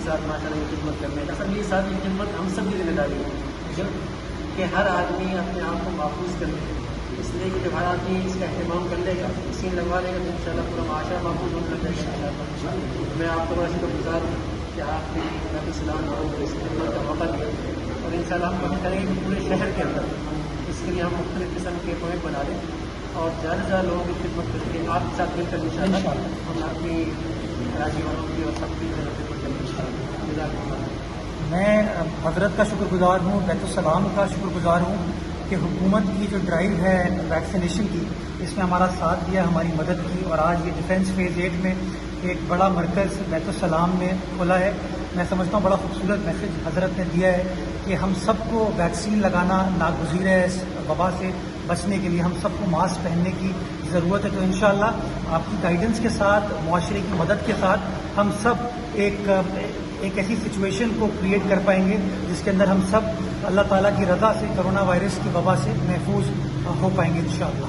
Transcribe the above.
کے ساتھ ماشاءاللہ خدمت کرنے کا. سب یہ ساری خدمت ہم سب کی ذمہ داری ہے کہ ہر آدمی اپنے آپ کو محفوظ کر لے. اس لیے کہ جب ہر آدمی اس کا اہتمام کر لے گا، ویکسین لگوا لے گا تو انشاءاللہ پورا معاشرہ محفوظ ہونے لگ جائے گا. میں آپ کو بڑا شکر گزار ہوں کہ آپ نے نبی اسلام کو اس خدمت کا موقع دیا، اور انشاءاللہ ہم کوشش کریں گے کہ پورے شہر کے اندر اس کے لیے ہم مختلف قسم کے پوائنٹ بنا لیں اور زیادہ سے زیادہ لوگوں کی خدمت کر کے آپ کے ساتھ مل کر انشاءاللہ ہم اپنی کراچی والوں کی اور سب کی خدمت کریں انشاءاللہ. میں حضرت کا شکر گزار ہوں، بیت السلام کا شکر گزار ہوں کہ حکومت کی جو ڈرائیو ہے ویکسینیشن کی، اس میں ہمارا ساتھ دیا، ہماری مدد کی، اور آج یہ ڈیفینس فیز 8 میں ایک بڑا مرکز بیت السلام میں کھولا ہے. میں سمجھتا ہوں بڑا خوبصورت میسج حضرت نے دیا ہے کہ ہم سب کو ویکسین لگانا ناگزیر ہے. اس وبا سے بچنے کے لیے ہم سب کو ماسک پہننے کی ضرورت ہے. تو انشاءاللہ آپ کی گائیڈنس کے ساتھ، معاشرے کی مدد کے ساتھ ہم سب ایک ایسی سچویشن کو کریٹ کر پائیں گے جس کے اندر ہم سب اللہ تعالیٰ کی رضا سے کرونا وائرس کی وبا سے محفوظ ہو پائیں گے انشاءاللہ.